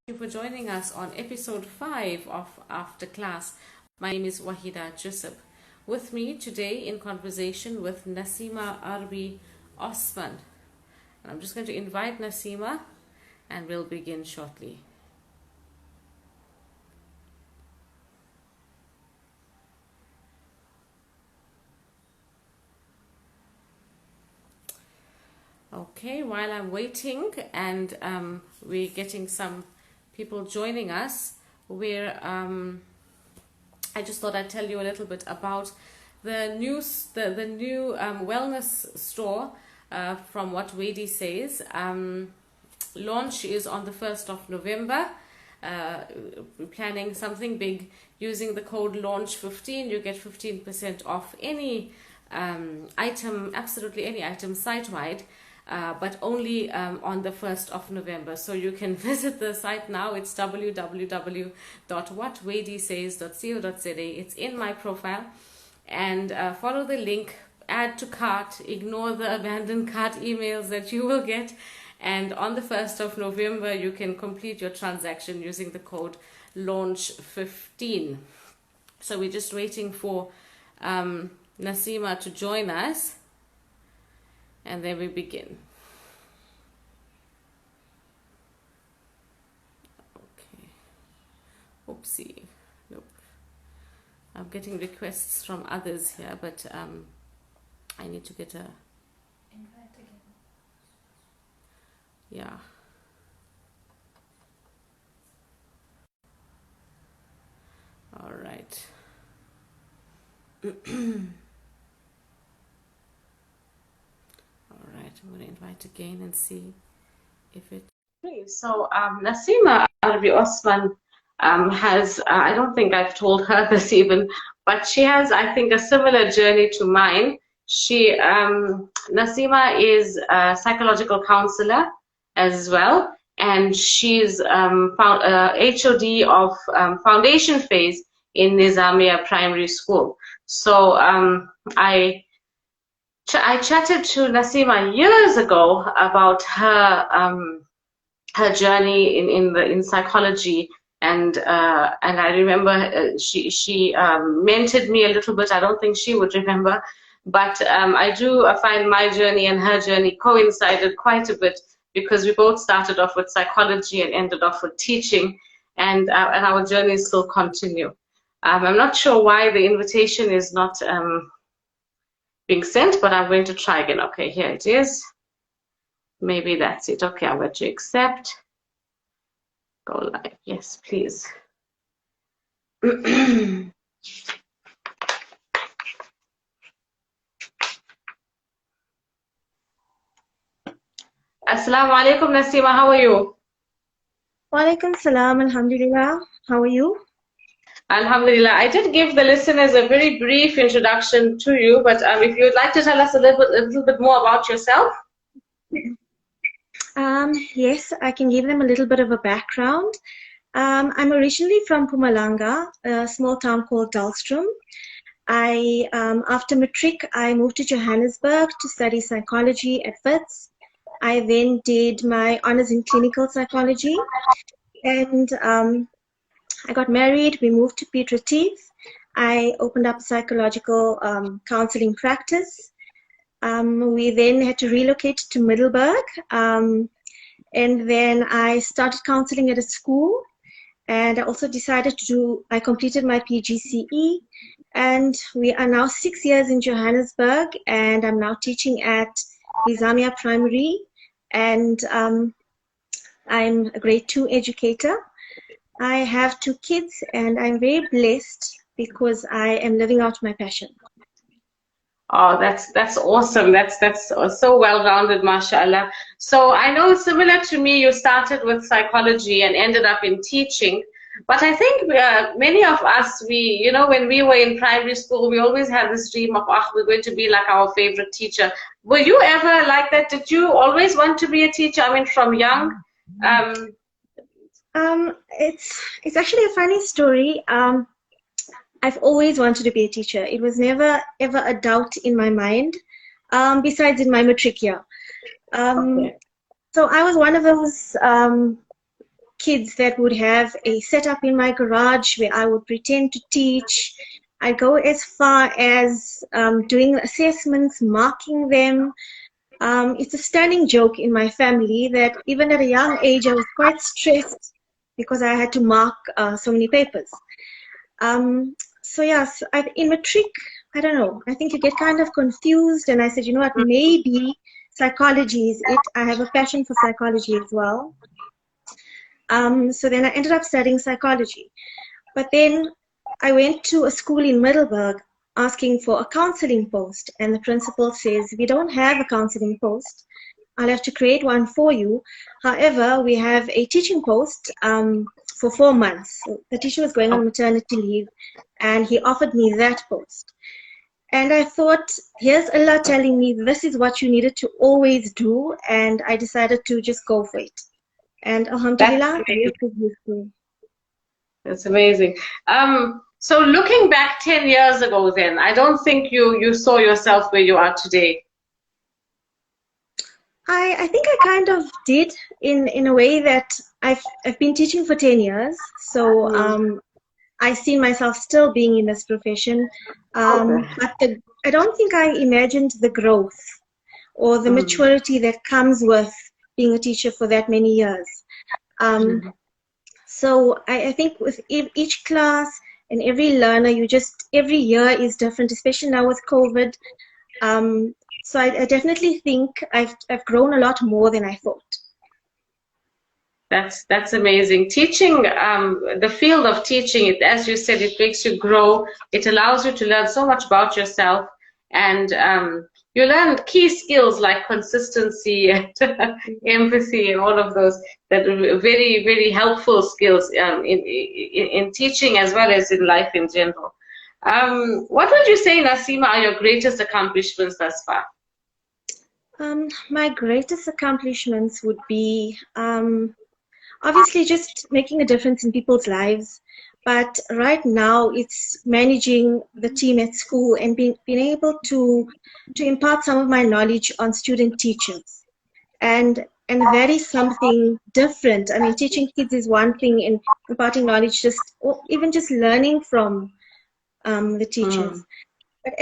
You for joining us on episode 5 of After Class. My name is Wahida Jusub. With me today in conversation with Naseemah Arbee Osman. And I'm just going to invite Naseemah and we'll begin shortly. Okay, while I'm waiting and we're getting some people joining us, I just thought I'd tell you a little bit about the new wellness store from what Wadi says. Launch is on the 1st of November. We're planning something big. Using the code LAUNCH15, you get 15% off any item, absolutely any item site-wide. But only on the 1st of November. So you can visit the site now. It's www.whatwadisays.co.za. It's in my profile. And follow the link, add to cart, ignore the abandoned cart emails that you will get. And on the 1st of November, you can complete your transaction using the code LAUNCH15. So we're just waiting for Naseemah to join us. And then we begin. Okay. Oopsie. Nope. I'm getting requests from others here, but I need to get a... invite again. Yeah. All right. I'm going to invite again and see if it... Okay, so Naseemah Arbee Osman has, I don't think I've told her this even, but she has, I think, a similar journey to mine. Naseemah is a psychological counselor as well, and she's HOD of foundation phase in Nizamiya Primary School. So I chatted to Naseemah years ago about her journey in psychology, and I remember she mentored me a little bit. I don't think she would remember, but I do find my journey and her journey coincided quite a bit, because we both started off with psychology and ended off with teaching, and our journeys still continue. I'm not sure why the invitation is not being sent, but I'm going to try again. Okay, here it is. Maybe that's it. Okay, I'm going to accept. Go live. Yes, please. Assalamu alaikum, Naseemah. How are you? Wa alaikum salam. Alhamdulillah. How are you? Alhamdulillah. I did give the listeners a very brief introduction to you, but if you would like to tell us a little bit more about yourself. Yes, I can give them a little bit of a background. I'm originally from Mpumalanga, a small town called Dahlstrom. After matric, I moved to Johannesburg to study psychology at Wits. I then did my honors in clinical psychology, and I got married. We moved to Piet Retief. I opened up a psychological counseling practice. We then had to relocate to Middelburg, and then I started counseling at a school, and I also decided I completed my PGCE, and we are now 6 years in Johannesburg, and I'm now teaching at Nizamiya Primary, and I'm a grade 2 educator. I have 2 kids, and I'm very blessed because I am living out my passion. Oh, that's awesome. That's so well-rounded, mashallah. So I know, similar to me, you started with psychology and ended up in teaching. But I think many of us, when we were in primary school, we always had this dream of, we're going to be like our favorite teacher. Were you ever like that? Did you always want to be a teacher? I mean, from young? It's actually a funny story. I've always wanted to be a teacher. It was never ever a doubt in my mind, besides in my matric year. Okay. So I was one of those kids that would have a setup in my garage where I would pretend to teach. I go as far as doing assessments, marking them. It's a standing joke in my family that even at a young age I was quite stressed because I had to mark so many papers. So yes, in matric, I don't know. I think you get kind of confused, and I said, you know what, maybe psychology is it. I have a passion for psychology as well. So then I ended up studying psychology. But then I went to a school in Middelburg asking for a counseling post, and the principal says, we don't have a counseling post. I'll have to create one for you. However, we have a teaching post for 4 months. So the teacher was going on maternity leave, and he offered me that post. And I thought, here's Allah telling me this is what you needed to always do, and I decided to just go for it. And alhamdulillah, the rest is history. That's amazing. So looking back 10 years ago then, I don't think you saw yourself where you are today. I think I kind of did in a way that I've been teaching for 10 years. So I see myself still being in this profession. But I don't think I imagined the growth or the maturity that comes with being a teacher for that many years. So I think with each class and every learner, every year is different, especially now with COVID. So I definitely think I've grown a lot more than I thought. That's amazing. Teaching, the field of teaching, as you said, it makes you grow. It allows you to learn so much about yourself, and you learn key skills like consistency and empathy and all of those that are very, very helpful skills in teaching as well as in life in general. What would you say, Naseemah, are your greatest accomplishments thus far? My greatest accomplishments would be obviously just making a difference in people's lives. But right now, it's managing the team at school and being able to impart some of my knowledge on student teachers. And that is something different. I mean, teaching kids is one thing, and imparting knowledge, or even just learning from the teachers. But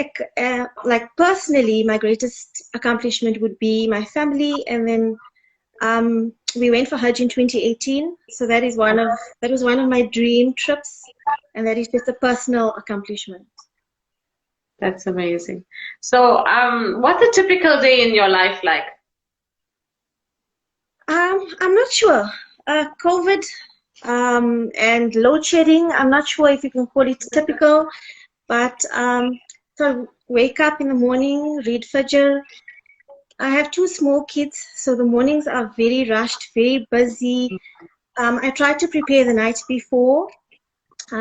like personally, my greatest accomplishment would be my family, and then we went for Hajj in 2018. So that was one of my dream trips, and that is just a personal accomplishment. That's amazing. So, what's a typical day in your life like? I'm not sure. COVID and load shedding. I'm not sure if you can call it typical, but so wake up in the morning, read Fajr. I have 2 small kids, so the mornings are very rushed, very busy. I try to prepare the night before,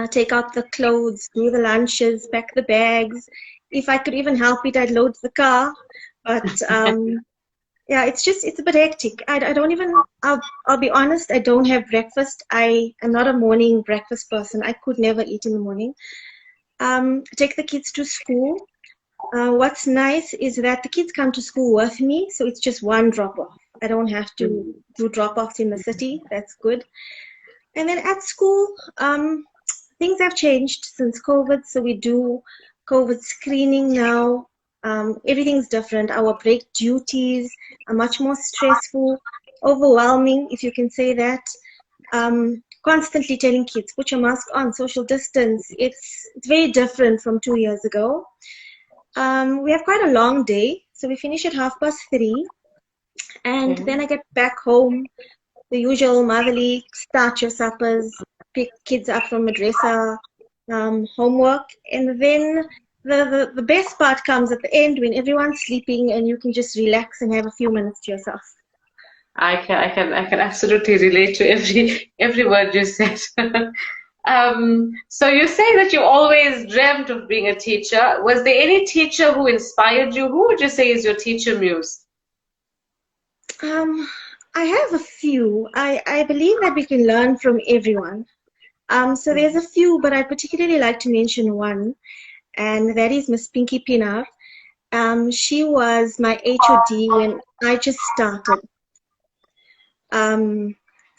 take out the clothes, do the lunches, pack the bags. If I could even help it, I'd load the car. But yeah, it's a bit hectic. I don't even, I'll be honest, I don't have breakfast. I am not a morning breakfast person. I could never eat in the morning. Take the kids to school. What's nice is that the kids come to school with me, so it's just one drop-off. I don't have to do drop-offs in the city. That's good. And then at school, things have changed since COVID, so we do COVID screening now. Everything's different. Our break duties are much more stressful, overwhelming, if you can say that. Constantly telling kids, put your mask on, social distance. It's very different from 2 years ago. We have quite a long day, so we finish at 3:30, and then I get back home, the usual motherly, start your suppers, pick kids up from madrasa, homework, and then the best part comes at the end when everyone's sleeping and you can just relax and have a few minutes to yourself. I can absolutely relate to every word you said. So you say that you always dreamt of being a teacher. Was there any teacher who inspired you? Who would you say is your teacher muse? I have a few. I believe that we can learn from everyone. So there's a few, but I particularly like to mention one, and that is Miss Pinky Pinar. She was my HOD when I just started.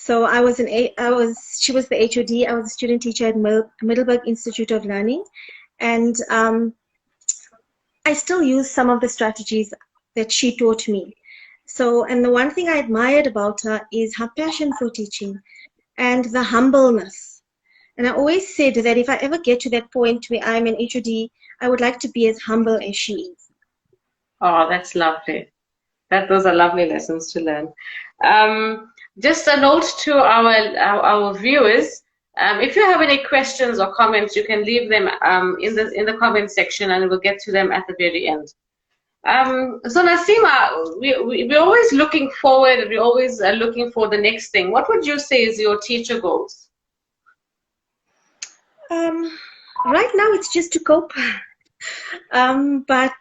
So she was the HOD. I was a student teacher at Middleburg Institute of Learning, and I still use some of the strategies that she taught me. So, and the one thing I admired about her is her passion for teaching and the humbleness. And I always said that if I ever get to that point where I'm an HOD, I would like to be as humble as she is. Oh, that's lovely. Those are lovely lessons to learn. Just a note to our viewers. If you have any questions or comments, you can leave them in the comment section, and we'll get to them at the very end. So Naseemah, we're always looking forward. We're always looking for the next thing. What would you say is your teacher goals? Right now, it's just to cope, but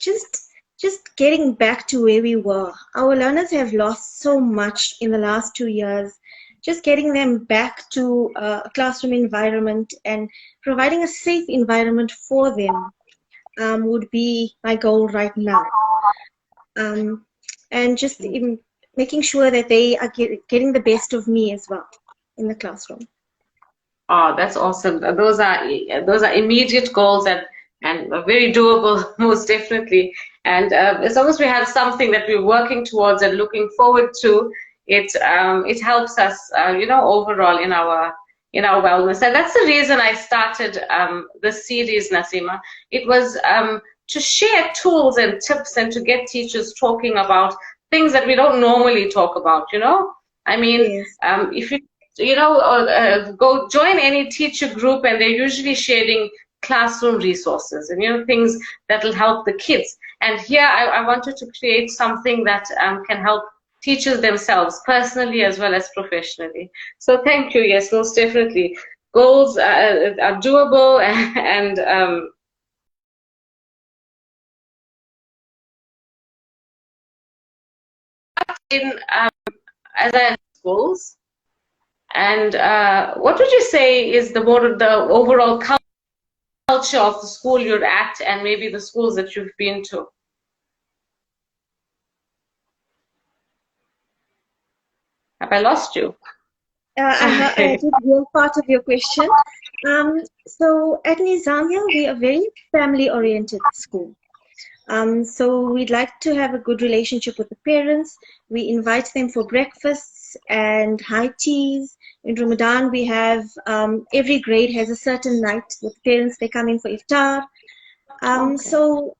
just getting back to where we were. Our learners have lost so much in the last 2 years. Just getting them back to a classroom environment and providing a safe environment for them would be my goal right now. And just making sure that they are getting the best of me as well in the classroom. Oh, that's awesome. Those are immediate goals and very doable, most definitely. And as long as we have something that we're working towards and looking forward to, it helps us, overall in our wellness. And that's the reason I started this series, Naseemah. It was to share tools and tips and to get teachers talking about things that we don't normally talk about. I mean, Yes. If you go join any teacher group, and they're usually sharing classroom resources and things that will help the kids. And here I wanted to create something that can help teachers themselves, personally as well as professionally. So thank you. Yes, most definitely. Goals are doable and as I goals. And what would you say is the overall culture of the school you're at, and maybe the schools that you've been to? Have I lost you? I did hear part of your question. So at Nizamia, we are a very family-oriented school. So we'd like to have a good relationship with the parents. We invite them for breakfasts and high teas. In Ramadan, we have every grade has a certain night with parents. They come in for iftar. Okay. So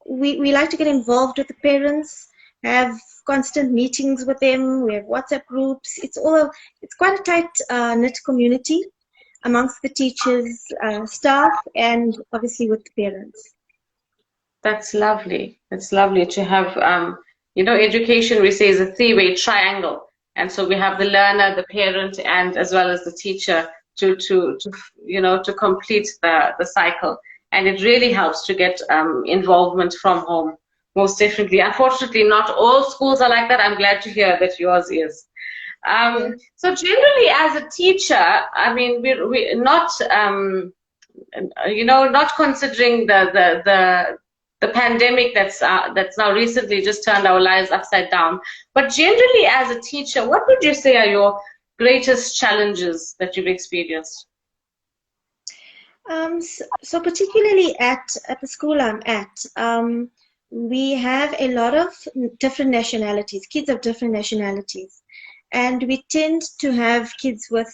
we like to get involved with the parents, have constant meetings with them. We have WhatsApp groups. It's quite a tight knit community amongst the teachers, staff, and obviously with the parents. That's lovely. It's lovely to have, education, we say, is a three-way triangle. And so we have the learner, the parent, and as well as the teacher to complete the cycle. And it really helps to get involvement from home, most definitely. Unfortunately, not all schools are like that. I'm glad to hear that yours is. So generally, as a teacher, I mean, we're not, not considering the pandemic that's now recently just turned our lives upside down. But generally, as a teacher, what would you say are your greatest challenges that you've experienced? So particularly at the school I'm at, we have a lot of different nationalities, kids of different nationalities. And we tend to have kids with,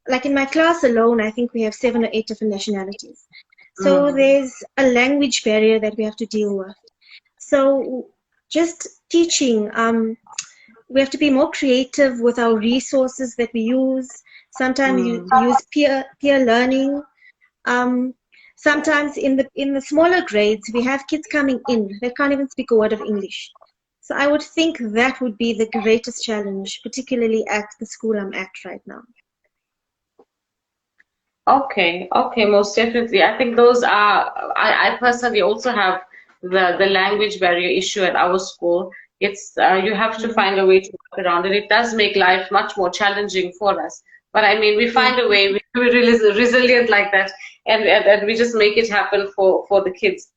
like in my class alone, I think we have 7 or 8 different nationalities. So there's a language barrier that we have to deal with. So just teaching, we have to be more creative with our resources that we use. Sometimes you use peer learning. Sometimes in the smaller grades, we have kids coming in that can't even speak a word of English. So I would think that would be the greatest challenge, particularly at the school I'm at right now. Okay, most definitely. I think those are, I personally also have the language barrier issue at our school. It's you have to find a way to work around it. It does make life much more challenging for us. But I mean, we find a way, we're really resilient like that, and we just make it happen for the kids.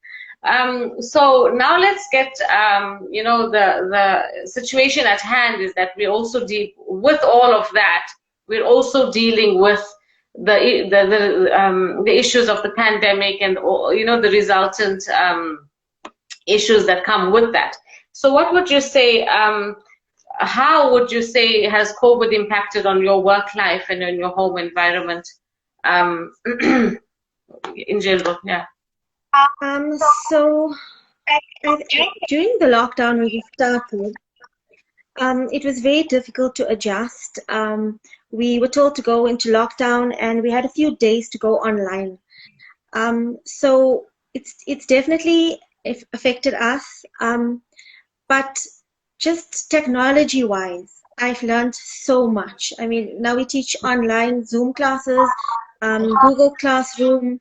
So now let's get, you know, the situation at hand is that we also deal with all of that. We're also dealing with the issues of the pandemic and you know the resultant issues that come with that. So what would you say? How would you say has COVID impacted on your work life and in your home environment? Um, in general, yeah. So during the lockdown when we started, it was very difficult to adjust. We were told to go into lockdown, and we had a few days to go online. So it's definitely affected us. But just technology-wise, I've learned so much. I mean, now we teach online Zoom classes, Google Classroom.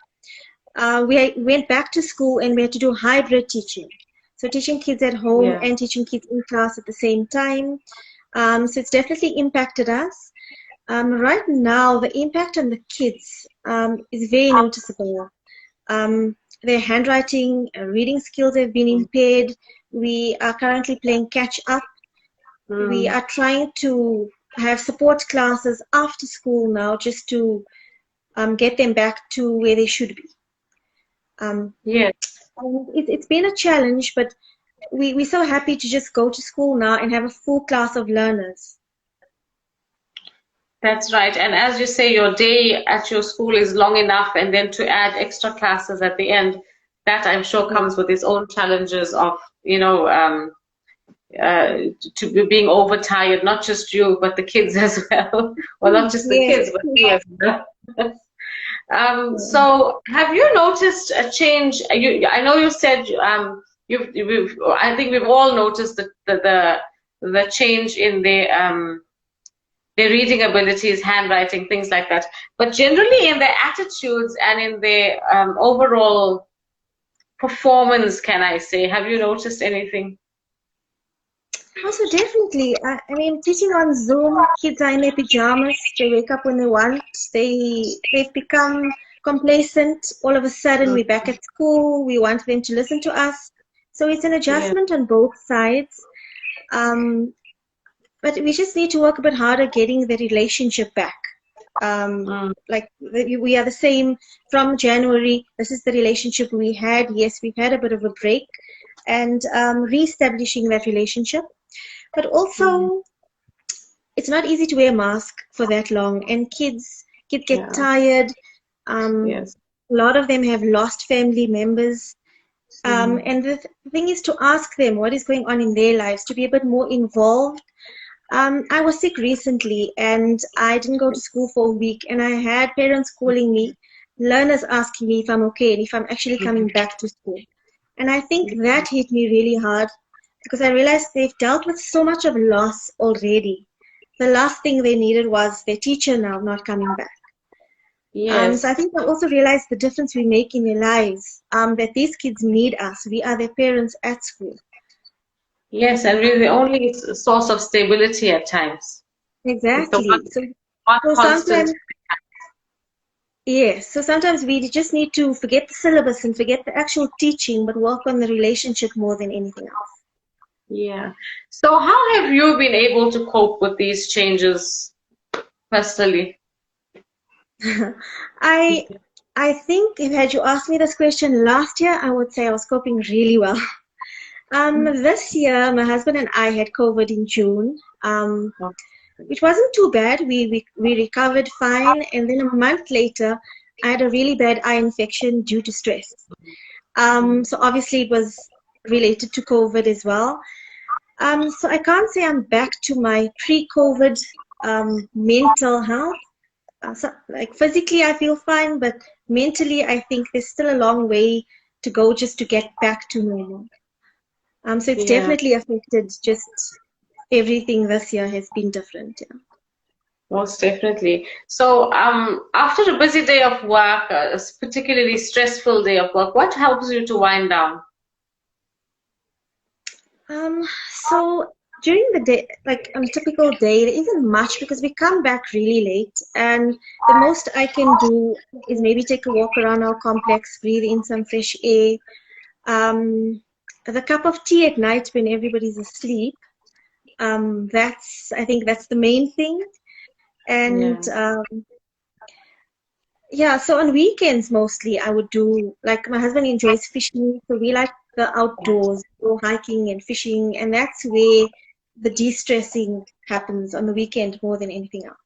We went back to school and we had to do hybrid teaching. So teaching kids at home Yeah. and teaching kids in class at the same time. So it's definitely impacted us. Right now, the impact on the kids is very noticeable. Their handwriting, reading skills have been impaired. We are currently playing catch up. We are trying to have support classes after school now just to get them back to where they should be. Yes. It's been a challenge, but we're so happy to just go to school now and have a full class of learners. That's right. And as you say, your day at your school is long enough, and then to add extra classes at the end, that I'm sure comes with its own challenges of, you know, to be being overtired, not just you, but the kids as well. Well, not just the kids, but me as well. So have you noticed a change? I know you said I think we've all noticed the change in their reading abilities, handwriting, things like that. But generally in their attitudes and in their overall performance, can I say, have you noticed anything? Also, definitely. I mean, teaching on Zoom, kids are in their pajamas. They wake up when they want. They've become complacent. All of a sudden, we're back at school. We want them to listen to us. So it's an adjustment on both sides. But we just need to work a bit harder getting the relationship back. Like we are the same from January. This is the relationship we had. Yes, we've had a bit of a break, and re-establishing that relationship. But also, it's not easy to wear a mask for that long, and kids get tired. Yes. A lot of them have lost family members. And the thing is to ask them what is going on in their lives, to be a bit more involved. I was sick recently and I didn't go to school for a week, and I had parents calling me, learners asking me if I'm okay and if I'm actually coming back to school. And I think that hit me really hard because I realized they've dealt with so much of loss already. The last thing they needed was their teacher now not coming back. Yes. So I think I also realized the difference we make in their lives, that these kids need us. We are their parents at school. Yes, and we're the only source of stability at times. Exactly. It's the one So constant. sometimes, yes, so sometimes we just need to forget the syllabus and forget the actual teaching, but work on the relationship more than anything else. Yeah. So how have you been able to cope with these changes personally? I think if had you asked me this question last year, I would say I was coping really well. This year, my husband and I had COVID in June, which wasn't too bad. We recovered fine, and then a month later, I had a really bad eye infection due to stress. So obviously it was related to COVID as well. So I can't say I'm back to my pre-COVID mental health. So, like physically, I feel fine, but mentally, I think there's still a long way to go just to get back to normal. So it's definitely affected. Just everything this year has been different. Yeah. Most definitely. So, after a busy day of work, a particularly stressful day of work, what helps you to wind down? So during the day, like on a typical day, there isn't much because we come back really late, and the most I can do is maybe take a walk around our complex, breathe in some fresh air. The cup of tea at night when everybody's asleep. I think that's the main thing. And Yeah. yeah, so on weekends mostly I would do, like my husband enjoys fishing, so we like the outdoors, go hiking and fishing, and that's where the de-stressing happens on the weekend more than anything else.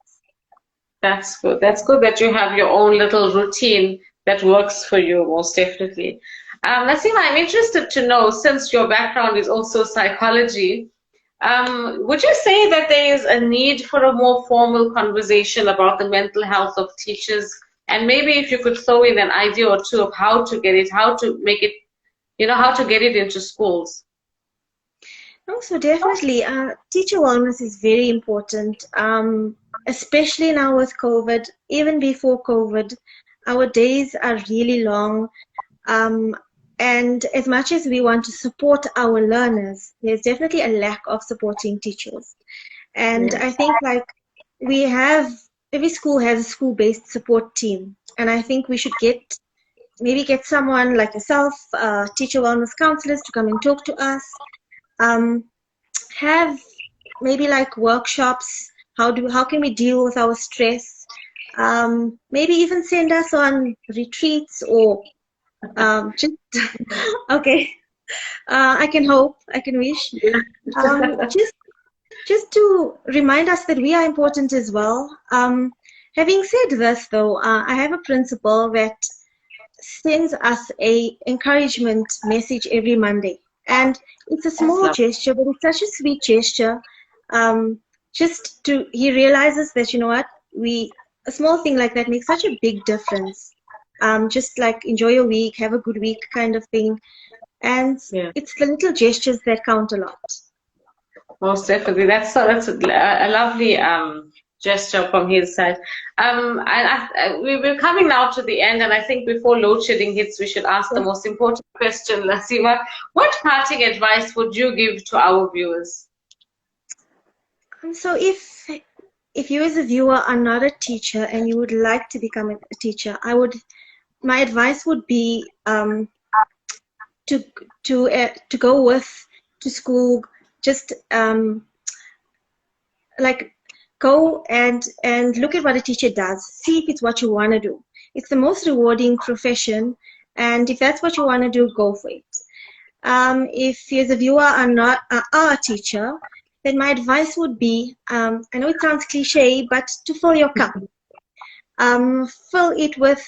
That's good. That's good that you have your own little routine that works for you, most definitely. Naseema, I'm interested to know, since your background is also psychology, would you say that there is a need for a more formal conversation about the mental health of teachers? And maybe if you could throw in an idea or two of how to get it, how to make it, how to get it into schools. No, so definitely, teacher wellness is very important, especially now with COVID. Even before COVID, our days are really long. Um, and as much as we want to support our learners, there's definitely a lack of supporting teachers. And I Yes. think like we have, every school has a school-based support team. And I think we should maybe get someone like yourself, teacher wellness counselors to come and talk to us. Um, have maybe like workshops. How can we deal with our stress? Maybe even send us on retreats or just okay. I can hope, I can wish. Just to remind us that we are important as well. Having said this, though, I have a principal that sends us a encouragement message every Monday, and it's a That's small lovely. gesture, but it's such a sweet gesture. Um, he realizes that, you know what, a small thing like that makes such a big difference. Just like enjoy your week, have a good week, kind of thing, and Yeah. it's the little gestures that count a lot. Most definitely. That's a lovely gesture from his side. We're coming now to the end, and I think before load shedding hits, we should ask the most important question, Naseemah. What parting advice would you give to our viewers? So if you as a viewer are not a teacher and you would like to become a teacher, my advice would be to to go to school, just like go and look at what a teacher does, see if it's what you want to do. It's the most rewarding profession, and if that's what you want to do, go for it. If you as a viewer are a teacher, then my advice would be, I know it sounds cliche, but to fill your cup. Fill it with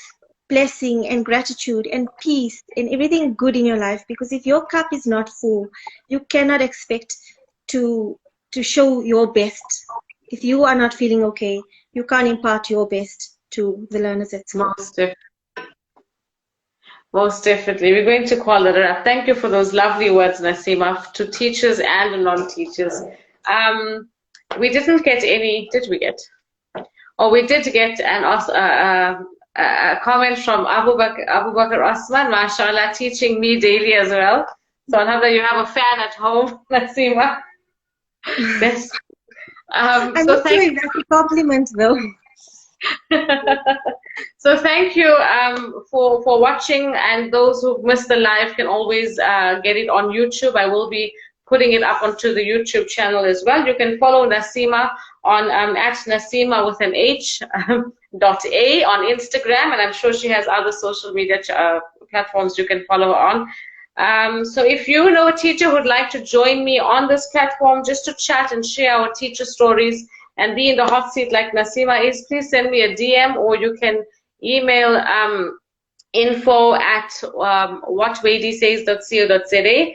blessing and gratitude and peace and everything good in your life, because if your cup is not full, you cannot expect to show your best. If you are not feeling okay, you can't impart your best to the learners at school. Most definitely. Most definitely. We're going to call it a wrap. Thank you for those lovely words, Naseemah, to teachers and non-teachers. We didn't get any, did we get? Oh, we did get a comment from Abu Bakr Osman, mashallah, teaching me daily as well. So alhamdulillah, you have a fan at home, Naseemah. Yes. I'm So not sure thank if that's a compliment though. So thank you for watching, and those who missed the live can always get it on YouTube. I will be putting it up onto the YouTube channel as well. You can follow Naseemah on at Naseemah with an H .a on Instagram, and I'm sure she has other social media platforms you can follow her on. So if you know a teacher who'd like to join me on this platform just to chat and share our teacher stories and be in the hot seat like Naseemah is, please send me a DM, or you can email info@whatwadisays.co.za.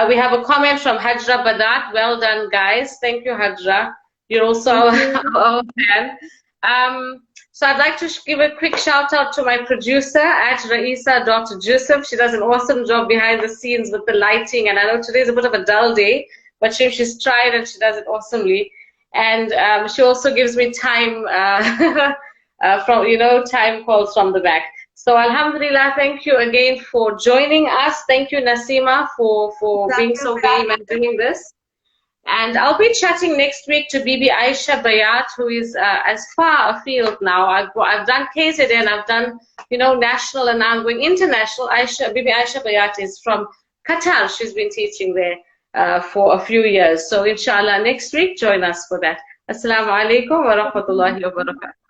We have a comment from Hajra Badat. Well done, guys. Thank you, Hajra. You're also Thank you. our fan. So I'd like to give a quick shout out to my producer at Raisa.Joseph. She does an awesome job behind the scenes with the lighting. And I know today's a bit of a dull day, but she's tried and she does it awesomely. And she also gives me time time calls from the back. So alhamdulillah, thank you again for joining us. Thank you, Naseemah, for being so game and doing this. And I'll be chatting next week to Bibi Aisha Bayat, who is as far afield now. I've done KZN, I've done national, and now I'm going international. Bibi Aisha Bayat is from Qatar. She's been teaching there for a few years. So inshallah, next week, join us for that. Assalamu alaikum wa rahmatullahi wa barakatuh.